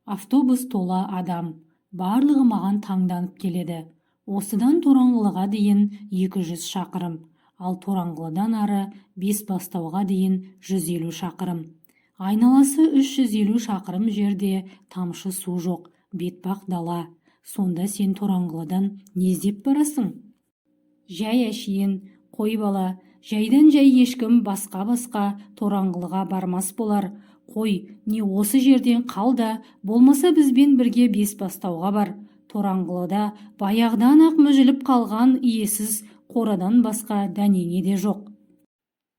Автобус тола адам. Барлығы маған таңданып келеді. Осыдан Тораңғылыға дейін 200 шақырым, ал Тораңғылыдан ары Бесбастауға дейін 150 шақырым. Айналасы 350 шақырым жерде тамшы су жоқ, бетпақ дала. Сонда сен Тораңғылыдан не іздеп барасың? Жай әшейін, қой бала, жайдан жай ешкім басқа Тораңғылыға бармас болар. Қой, не осы жерден қал да, болмаса бізбен бірге Бесбастауға бар. Тораңғылыда баяғыдан ақ мүжіліп қалған иесіз қорадан басқа дәнеңе де жоқ.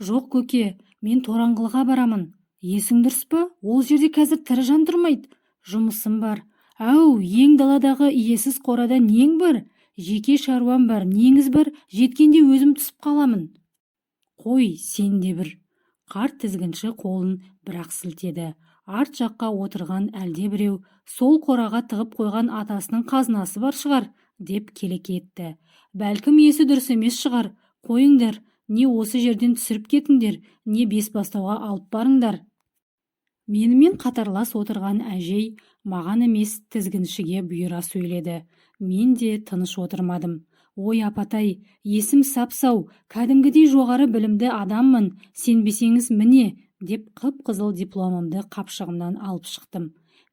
Жоқ көке, мен Тораңғылыға барамын. Есің дұрыс па? Ол жерде қазір тірі жан тұрмайды. Жұмысым бар. Ау, ең даладағы иесіз қорада нең бар? Жеке шаруам бар, неңіз бар? Жеткенде өзім түсіп қаламын. Қой, сен де бір. Қарт тізгінші қолын бірақ сілтеді. Арт жаққа отырған әлде біреу, сол қораға тығып қойған атасының қазынасы бар шығар, деп келеке етті. Бәлкім есі дұрыс емес шығар. Қойыңдар, не осы жерден түсіріп кетіңдер, не Бесбастауға алып барыңдар. Менімен қатарлас отырған әжей маған емес тізгіншіге бұйыра сөйледі. Мен де тыныш отырмадым. Ой апатай, есім сап-сау, кәдімгідей жоғары білімді адаммын, сенбесеңіз міне, деп қып-қызыл дипломымды қапшығымнан алып шықтым.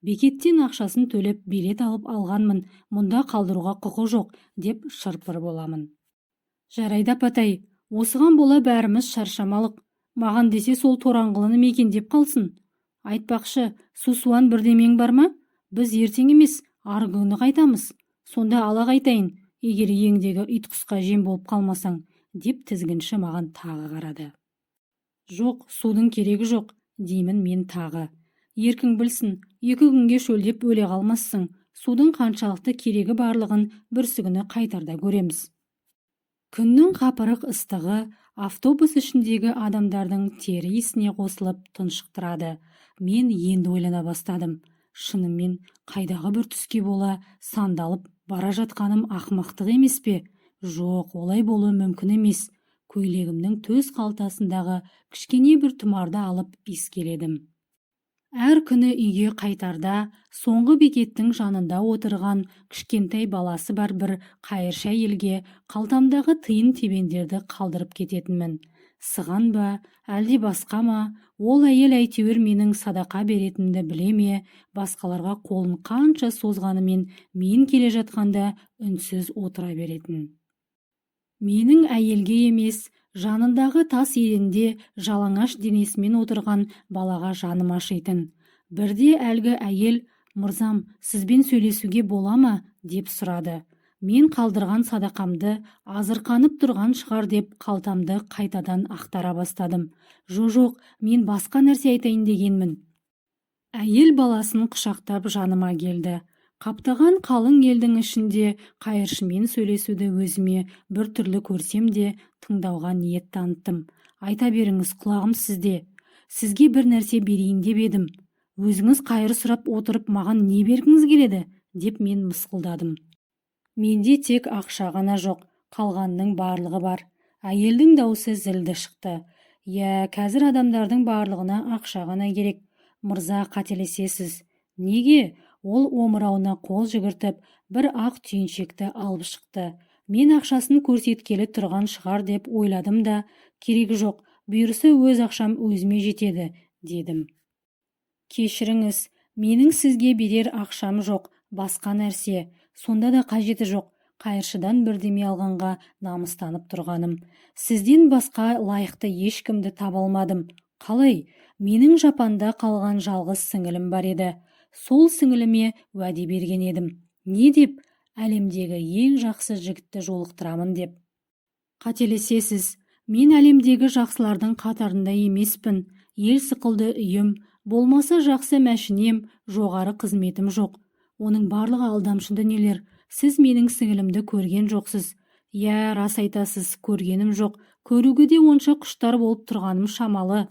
Бекеттен ақшасын төлеп билет алып алғанмын, мұнда қалдыруға құқы жоқ, деп шырпыр боламын. Жарайды апатай, осыған бола бәріміз шаршамалық. Маған десе сол Тораңғылыны мекендеп қалсын. Айтпақшы, сусуан бірдемең бар ма? Біз ертең емес, арғы күні қайтамыз. Сонда ала қайтайын, егер еңдегі ит құсқа жем болып қалмасаң, деп тізгінші маған тағы қарады. Жоқ, судың керегі жоқ, деймін мен тағы. Еркің білсін, 2 күнге шөлдеп өле қалмассың. Судың қаншалықты керегі барлығын бүрсігүні қайтарда көреміз. Күннің қапырық ыстығы автобус ішіндегі адамдардың тері иісіне қосылып тұншықтырады. Мен енді ойлана бастадым. Шынымен қайдағы бір түске бола сандалып бара жатқаным ақымақтық емес пе? Жоқ, олай болуы мүмкін емес. Көйлегімнің төс қалтасындағы кішкене бір тұмарды алып иіскеледім. Әр күні үйге қайтарда соңғы бекеттің жанында отырған кішкентай баласы бар бір қайыршы әйелге қалтамдағы тиын тебендерді қалдырып кететінмін. Сыған ба, әлде басқа ма, ол әйел әйтеуір менің садақа беретінімді біле ме, басқаларға қолын қанша созғанымен мен келе жатқанда үнсіз отыра беретін. Менің әйелге емес, жанындағы тас еденде жалаңаш денесімен отырған балаға жаным ашитын. Бірде әлгі әйел, «Мырзам, сізбен сөйлесуге бола ма?» деп сұрады. Мен қалдырған садақамды азырқанып тұрған шығар деп қалтамды қайтадан ақтара бастадым. Жоқ, мен басқа нәрсе айтайын дегенмін. Әйел баласын құшақтап жаныма келді. Қаптаған қалың елдің ішінде қайыршымен сөйлесуді өзіме бір түрлі көрсем де тыңдауға ниет таныттым. Айта беріңіз, құлағым сізде. Сізге бір нәрсе берейін деп едім. Өзіңіз қайыр сұрап отырып маған не бергіңіз келеді? Деп мен мысқылдадым. Менде тек ақша ғана жоқ, қалғанның барлығы бар. Әйелдің даусы зілді шықты. Қазір адамдардың барлығына ақша ғана керек. Мырза, қателесесіз. Неге? Ол омырауына қол жүгіртіп, бір ақ түйіншекті алып шықты. Мен ақшасын көрсеткелі тұрған шығар деп ойладым да, керегі жоқ, бұйырса өз ақшам өзіме жетеді, дедім. Кешіріңіз, менің сізге берер ақшам жоқ, басқа нәрсе. Сонда да қажеті жоқ. Қайыршыдан бірдеме алғанға намыстанып тұрғаным. Сізден басқа лайықты ешкімді таба алмадым. Қалай? Менің Жапанда қалған жалғыз сіңілім бар еді. Сол сіңіліме уәде берген едім. Не деп? Әлемдегі ең жақсы жігітті жолықтырамын деп. Қателесесіз. Мен әлемдегі жақсылардың қатарында емеспін. Ел сықылды үйім, болмаса жақсы мәшінем, жоғары қызметім жоқ. Оның барлығы алдамшы дүниелер. Сіз менің сіңілімді көрген жоқсыз. Рас айтасыз, көргенім жоқ. Көруге де онша құштар болып тұрғаным шамалы.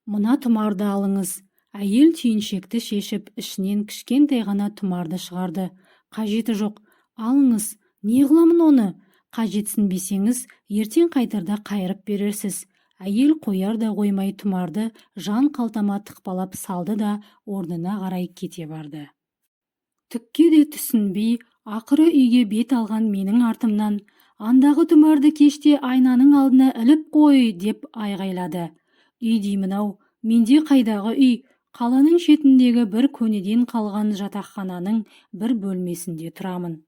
Мына тұмарды алыңыз. Әйел түйіншекті шешіп, ішінен кішкентай ғана тұмарды шығарды. Қажеті жоқ. Алыңыз. Не қыламын оны? Қажетсінбесеңіз, ертең қайтарда қайырып берерсіз. Әйел қояр да қоймай тұмарды жан қалтама тықпалап салды да орнына қарай кете барды. Түкке де түсінбей, ақыры үйге бет алған менің артымнан «Андағы тұмарды кеште айнаның алдына іліп қой!» деп айғайлады. Үй деймін-ау, менде қайдағы үй, қаланың шетіндегі бір көнеден қалған жатақхананың бір бөлмесінде тұрамын.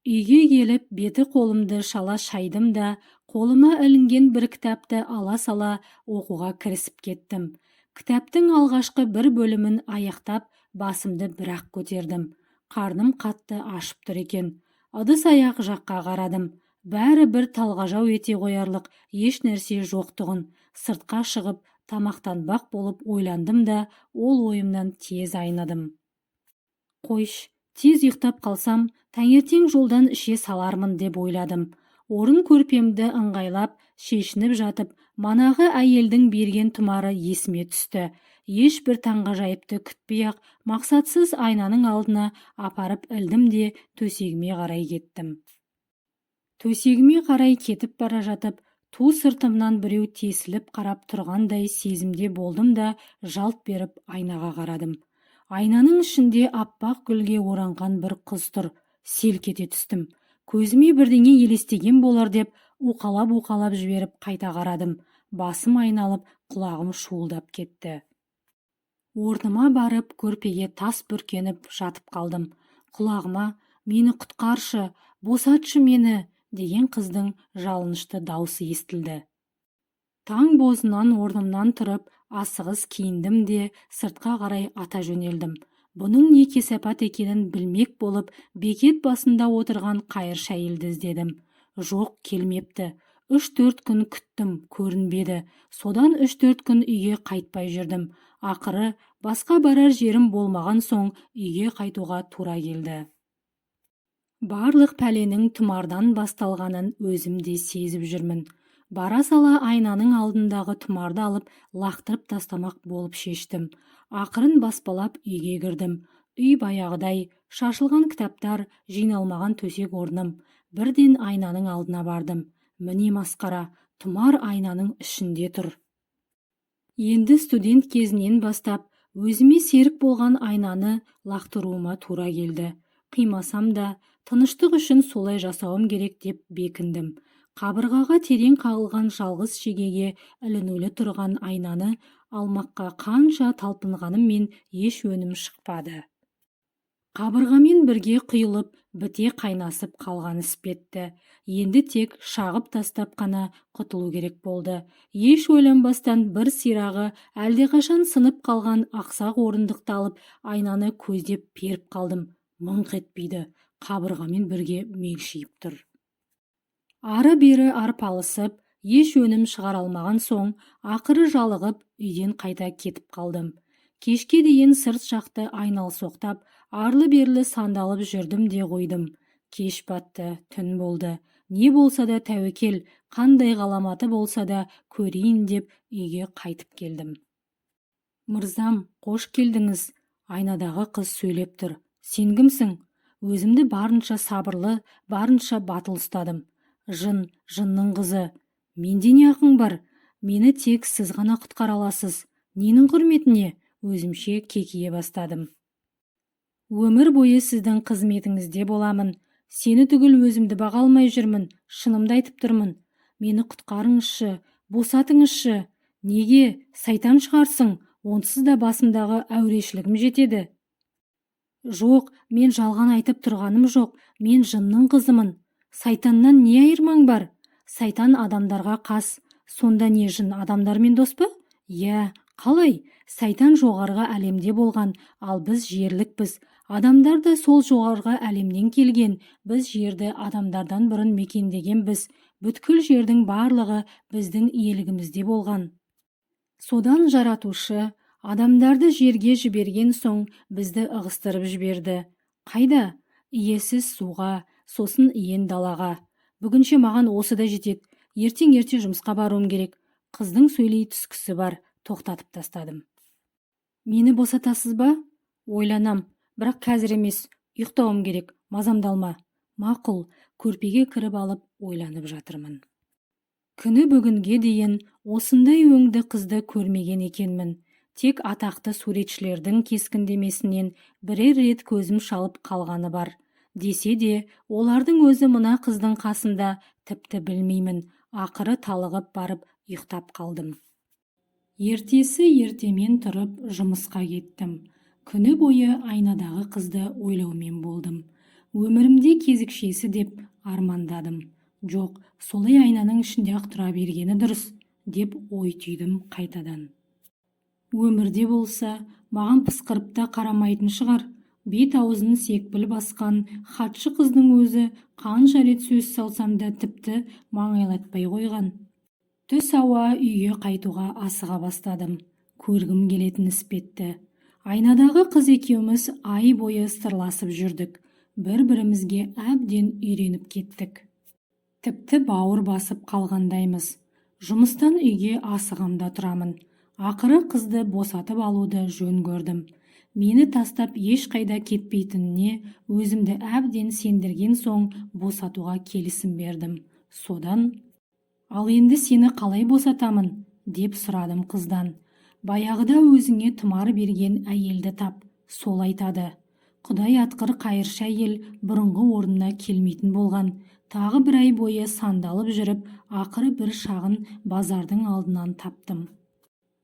Үйге келіп, беті қолымды шала шайдым да, қолыма ілінген бір кітапты ала сала оқуға кірісіп кеттім. Кітаптың алғашқы бір бөлімін аяқтап, басымды бірақ көтердім. Қарным қатты ашып тұр екен. Ыдыс-аяқ жаққа қарадым. Бәрі бір талғажау ете қоярлық еш нәрсе жоқтығын. Сыртқа шығып, тамақтанбақ болып ойландым да, ол ойымнан тез айныдым. Қойш, тез ұйықтап қалсам, таңертең жолдан іше салармын деп ойладым. Орын көрпемді ыңғайлап, шешініп жатып, манағы әйелдің берген тұмары есіме түсті. Ешбір таңғажайыпты күтпей-ақ мақсатсыз айнаның алдына апарып ілдім де төсегіме қарай кеттім. Төсегіме қарай кетіп бара жатып, ту сыртымнан біреу тесіліп қарап тұрғандай сезімде болдым да жалт беріп айнаға қарадым. Айнаның ішінде аппақ гүлге оранған бір қыз тұр. Селк ете түстім. Көзіме бірдеңе елестеген болар деп уқалап жіберіп қайта қарадым. Басым айналып, құлағым шуылдап кетті. Орныма барып, көрпеге тас бүркеніп жатып қалдым. Құлағыма «Мені құтқаршы, босатшы мені» деген қыздың жалынышты даусы естілді. Таң бозынан орнымнан тұрып, асығыс киіндім де сыртқа қарай ата жөнелдім. Бұның не кесапат екенін білмек болып, бекет басында отырған қайыршы әйелді іздедім. Жоқ, келмепті. 3-4 күн күттім, көрінбеді. Содан 3-4 күн үйге қайтпай жүрдім. Ақыры, басқа барар жерім болмаған соң үйге қайтуға тура келді. Барлық пәленің тұмардан басталғанын өзім де сезіп жүрмін. Бара сала айнаның алдындағы тұмарды алып, лақтырып тастамақ болып шештім. Ақырын баспалап үйге кірдім. Үй баяғыдай, шашылған кітаптар, жиналмаған төсек орным. Бірден айнаның алдына бардым. Міне масқара, тұмар айнаның ішінде тұр. Енді студент кезінен бастап, өзіме серік болған айнаны лақтыруыма тура келді. Қимасам да, тыныштық үшін солай жасауым керек деп бекіндім. Қабырғаға терең қағылған жалғыз шегеге ілінулі тұрған айнаны алмаққа қанша талпынғаныммен еш өнім шықпады. Қабырғамен бірге құйылып, біте қайнасып қалған іспетті. Енді тек шағып тастап қана құтылу керек болды. Еш ойланбастан бір сирағы әлдеқашан сынып қалған ақсақ орындықты алып, айнаны көздеп періп қалдым. Мыңқ етпейді, қабырғамен бірге мелшиіп тұр. Ары-бері арпалысып, еш өнім шығара алмаған соң, ақыры жалығып, үйден қайта кетіп қалдым. Кешке дейін сырт жақты айналсоқтап, арлы-берлі сандалып жүрдім де қойдым. Кеш батты, түн болды. Не болса да тәуекел, қандай ғаламаты болса да көрейін деп үйге қайтып келдім. Мырзам, қош келдіңіз. Айнадағы қыз сөйлеп тұр. Сен кімсің? Өзімді барынша сабырлы, барынша батыл ұстадым. Жынның қызы. Менде не ақың бар? Мені тек сіз ғана құтқара аласыз. Ненің құрметіне? Өзімше кекие бастадым. Өмір бойы сіздің қызметіңізде боламын. Сені түгіл өзімді баға алмай жүрмін. Шынымды айтып тұрмын. Мені құтқарыңызшы, босатыңызшы. Неге? Сайтан шығарсың. Онсыз да басымдағы әурешілігім жетеді. Жоқ, мен жалған айтып тұрғаным жоқ. Мен жынның қызымын. Сайтаннан не айырмаң бар? Сайтан адамдарға қас. Сонда не жын адамдармен дос па? Иә, қалай? Сайтан жоғарғы әлемде болған, ал біз жерлікпіз. Адамдар да сол жоғарғы әлемнен келген. Біз жерді адамдардан бұрын мекендегенбіз. Бүткіл жердің барлығы біздің иелігімізде болған. Содан жаратушы адамдарды жерге жіберген соң бізді ығыстырып жіберді. Қайда? Иесіз суға, сосын иен далаға. Бүгінше маған осы да жетеді. Ертең ерте жұмысқа баруым керек. Қыздың сөйлей түскісі бар. Тоқтатып тастадым. Мені босатасыз ба? Ойланам, бірақ қазір емес. Ұйықтауым керек. Мазамдалма. Мақұл, көрпеге кіріп алып ойланып жатырмын. Күні бүгінге дейін осындай өңді қызды көрмеген екенмін. Тек атақты суретшілердің кескіндемесінен бірер рет көзім шалып қалғаны бар. Десе де, олардың өзі мына қыздың қасында тіпті білмеймін. Ақыры талығып барып ұйықтап қалдым. Ертесі ертемен тұрып жұмысқа кеттім. Күні бойы айнадағы қызды ойлаумен болдым. Өмірімде кезікшесі деп армандадым. Жоқ, солай айнаның ішінде-ақ тұра бергені дұрыс, деп ой түйдім қайтадан. Өмірде болса, маған пысқырып та қарамайтын шығар. Бет-аузын секпіл басқан хатшы қыздың өзі қанша рет сөз салсам да тіпті маңайлатпай қойған. Түс ауа үйге қайтуға асыға бастадым. Көргім келетін іспетті. Айнадағы қыз екеуміз ай бойы сырласып жүрдік. Бір-бірімізге әбден үйреніп кеттік. Тіпті бауыр басып қалғандаймыз. Жұмыстан үйге асығамда тұрамын. Ақыры қызды босатып алуды жөн көрдім. Мені тастап ешқайда кетпейтініне өзімді әбден сендірген соң босатуға келісім бердім. Содан: «Ал енді сені қалай босатамын?» деп сұрадым қыздан. «Баяғыда өзіңе тұмар берген әйелді тап, сол айтады. Құдай атқыр қайыршы әйел бұрынғы орнына келмейтін болған. Тағы бір ай бойы сандалып жүріп, ақыры бір шағын базардың алдынан таптым».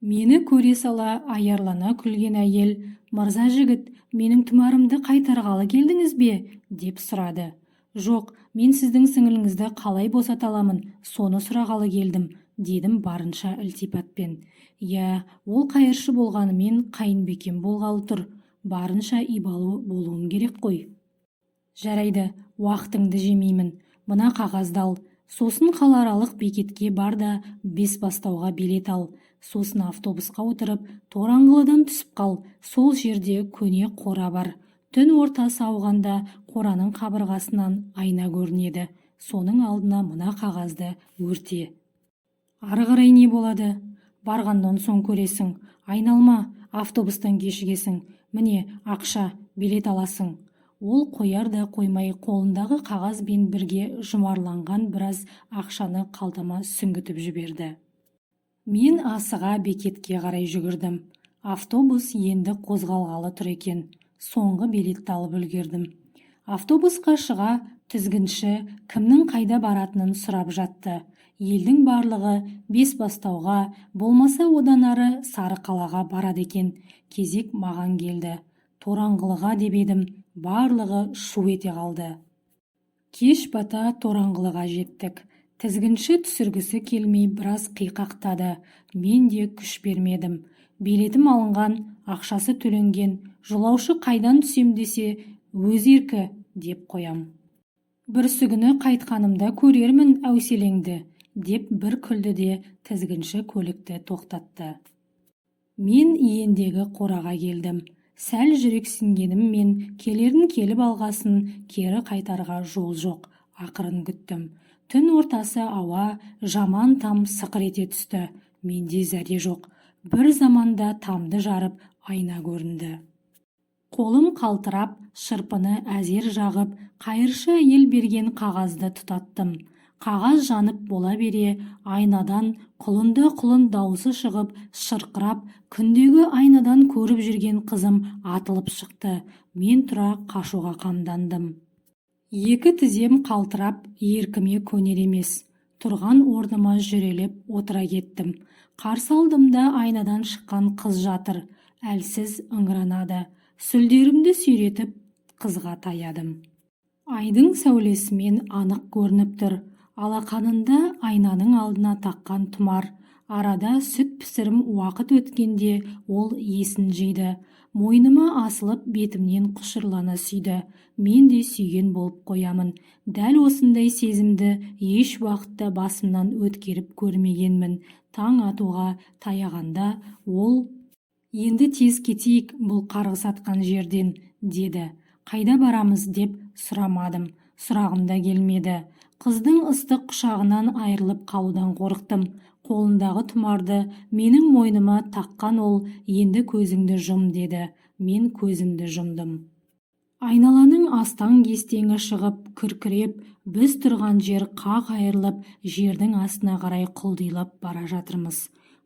Мені көре сала аярлана күлген әйел: «Мырза жігіт, менің тұмарымды қайтарғалы келдіңіз бе?» деп сұрады. «Жоқ, мен сіздің сіңіліңізді қалай босата аламын, соны сұрағалы келдім», дедім барынша ілтипатпен. «Я, ол қайыршы болғанымен қайынбекем болғалы тұр. Барынша ибалы болуым керек қой». «Жарайды, уақытыңды жемеймін. Мына қағазды ал. Сосын қалааралық бекетке бар да Бесбастауға билет ал. Сосын автобусқа отырып Тораңғылыдан түсіп қал. Сол жерде көне қора бар. Түн ортасы ауғанда қораның қабырғасынан айна көрінеді. Соның алдына мына қағазды өрте. Ары қарай не болады? Барғаннан соң көресің. Айналма, автобустан кешігесің. Міне, ақша, билет аласың». Ол қояр да қоймай қолындағы қағазбен бірге жұмарланған біраз ақшаны қалтама сүңгітіп жіберді. Мен асыға бекетке қарай жүгірдім. Автобус енді қозғалғалы тұр екен. Соңғы билетті алып үлгердім. Автобусқа шыға тізгінші кімнің қайда баратынын сұрап жатты. Елдің барлығы Бесбастауға, болмаса одан ары Сарықалаға барады екен. Кезек маған келді. Тораңғылыға деп едім, барлығы шу ете қалды. Кеш бата Тораңғылыға жеттік. Тізгінші түсіргісі келмей біраз қиқақтады. Мен де күш бермедім. Билетім алынған, ақшасы төленген. Жолаушы қайдан түсем десе, өз еркі деп қоям. «Бүрсігүні қайтқанымда көрермін әуселеңді», деп бір күлді де тізгінші көлікті тоқтатты. Мен иендегі қораға келдім. Сәл жүрексінгеніммен келерін келіп алғасын, кері қайтарға жол жоқ. Ақырын күттім. Түн ортасы ауа жаман там сықыр ете түсті. Менде зәре жоқ. Бір заманда тамды жарып айна көрінді. Қолым қалтырап, шырпыны әзер жағып, қайыршы әйел берген қағазды тұтаттым. Қағаз жанып бола бере, айнадан құлында-құлын дауысы шығып, шырқырап, күндегі айнадан көріп жүрген қызым атылып шықты. Мен тұра қашуға қамдандым. Екі тізем қалтырап, еркіме көнер емес. Тұрған орныма жүрелеп отыра кеттім. Қарсы алдымда айнадан шыққан қыз жатыр. Әлсіз ыңыранады. Сүлдерімді сүйретіп қызға таядым. Айдың сәулесімен анық көрініп тұр. Алақанында айнаның алдына таққан тұмар. Арада сүт пісірім уақыт өткенде ол есін жиды. Мойныма асылып бетімнен құшырлана сүйді. Мен де сүйген болып қоямын. Дәл осындай сезімді еш уақытта басымнан өткеріп көрмегенмін. Таң атуға таяғанда ол: «Енді тез кетейік бұл қарғыс атқан жерден», деді. «Қайда барамыз?» деп сұрамадым. Сұрағым да келмеді. Қыздың ыстық құшағынан айырылып қалудан қорықтым. Қолындағы тұмарды менің мойныма таққан ол: «Енді көзіңді жұм», деді. Мен көзімді жұмдым. Айналаның астаң-кестеңі шығып, күркіреп, біз тұрған жер қақ айырылып, жердің астына қарай құлдилап бара жатырмыз.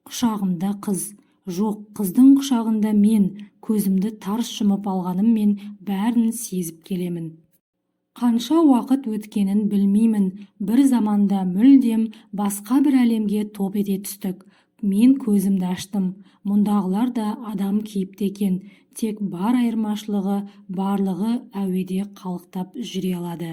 Құшағымда қыз. Жоқ, қыздың құшағында мен, көзімді тарс жұмып алғаныммен бәрін сезіп келемін. Қанша уақыт өткенін білмеймін, бір заманда мүлдем басқа бір әлемге топ ете түстік. Мен көзімді аштым. Мұндағылар да адам кейіпті екен, тек бар айырмашылығы барлығы әуеде қалықтап жүре алады.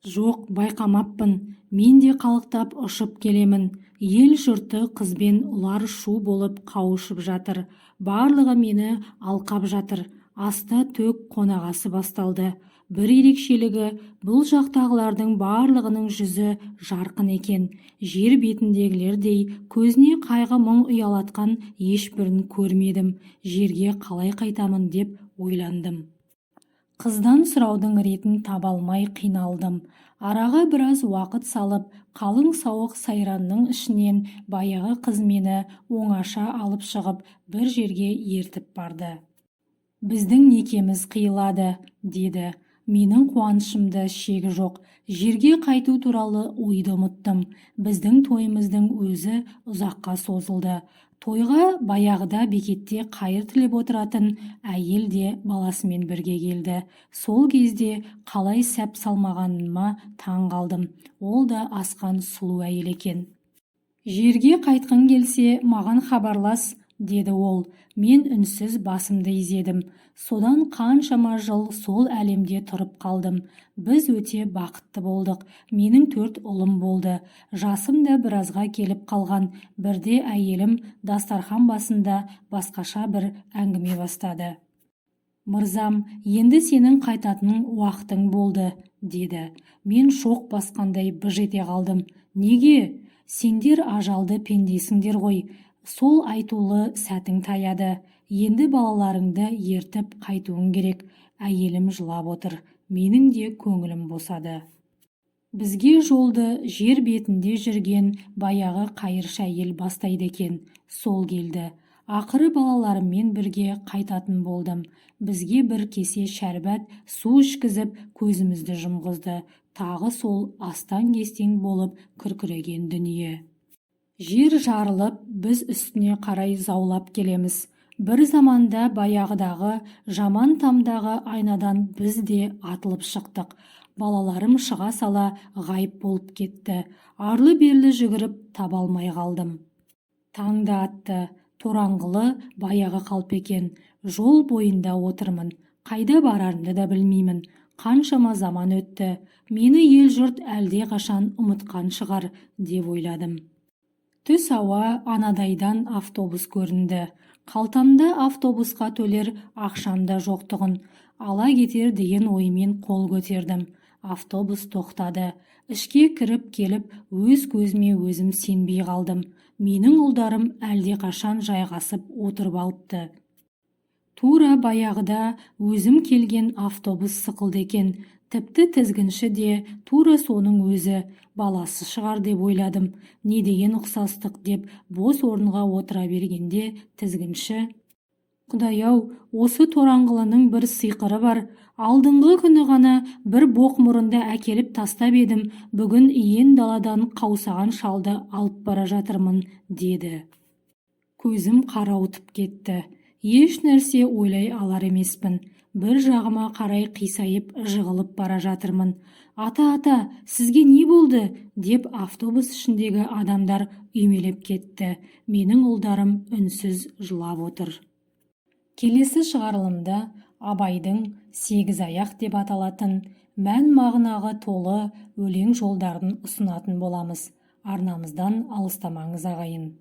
Жоқ, байқамаппын. Мен де қалықтап ұшып келемін. Ел жұрты қызбен ұлар шу болып қауышып жатыр. Барлығы мені алқап жатыр. Аста төк қонағасы басталды. Бір ерекшелігі, бұл жақтағылардың барлығының жүзі жарқын екен. Жер бетіндегілердей көзіне қайғы мұң ұялатқан ешбірін көрмедім. Жерге қалай қайтамын деп ойландым. Қыздан сұраудың ретін таба алмай қиналдым. Араға біраз уақыт салып, қалың сауық сайранның ішінен баяғы қыз мені оңаша алып шығып, бір жерге ертіп барды. Біздің некеміз қиылады, деді. Менің қуанышымда шегі жоқ. Жерге қайту туралы ойды ұмыттым. Біздің тойымыздың өзі ұзаққа созылды. Тойға баяғыда бекетте қайыр тілеп отыратын әйел де баласымен бірге келді. Сол кезде қалай сәп салмағаныма таң қалдым. Ол да асқан сұлу әйел екен. Жерге қайтқың келсе, маған хабарлас, деді ол. Мен үнсіз басымды изедім. Содан қаншама жыл сол әлемде тұрып қалдым. Біз өте бақытты болдық. Менің 4 ұлым болды. Жасым да біразға келіп қалған. Бірде әйелім дастархан басында басқаша бір әңгіме бастады. Мырзам, енді сенің қайтатын уақытың болды, деді. Мен шоқ басқандай быж ете қалдым. Неге? Сендер ажалды пендесіңдер ғой. Сол айтулы сәтің таяды. Енді балаларыңды ертіп қайтуың керек. Әйелім жылап отыр. Менің де көңілім босады. Бізге жолды жер бетінде жүрген баяғы қайыршы әйел бастайды екен. Сол келді. Ақыры балаларыммен бірге қайтатын болдым. Бізге бір кесе шәрбат су ішкізіп көзімізді жұмғызды. Тағы сол астаң-кестең болып күркіреген дүние. Жер жарылып, біз үстіне қарай заулап келеміз. Бір заманда баяғыдағы жаман тамдағы айнадан біз де атылып шықтық. Балаларым шыға сала ғайып болып кетті. Арлы-берлі жүгіріп таба алмай қалдым. Таң да атты. Тораңғылы баяғы қалып екен. Жол бойында отырмын. Қайда барарымды да білмеймін. Қаншама заман өтті. Мені ел жұрт әлде қашан ұмытқан шығар, деп ойладым. Түс ауа анадайдан автобус көрінді. Қалтамда автобусқа төлер ақшамда жоқтығын ала кетер деген оймен қол көтердім. Автобус тоқтады. Ішке кіріп келіп, өз көзіме өзім сенбей қалдым. Менің ұлдарым әлде қашан жайғасып отырып алыпты. Тура баяғыда өзім келген автобус сықылды екен. Тіпті тізгінші де тура соның өзі, баласы шығар деп ойладым. Не деген ұқсастық деп бос орынға отыра бергенде тізгінші: Құдай-ау, осы тораңғылының бір сиқыры бар. Алдыңғы күні ғана бір боқ мұрынды әкеліп тастап едім, бүгін иен даладан қаусаған шалды алып бара жатырмын, деді. Көзім қарауытып кетті. Еш нәрсе ойлай алар емеспін. Бір жағыма қарай қисайып жығылып бара жатырмын. Ата, сізге не болды? Деп автобус ішіндегі адамдар үймелеп кетті. Менің ұлдарым үнсіз жылап отыр. Келесі шығарылымда Абайдың 8 аяқ деп аталатын мән-мағынағы толы өлең жолдарын ұсынатын боламыз. Арнамыздан алыстамаңыз ағайын.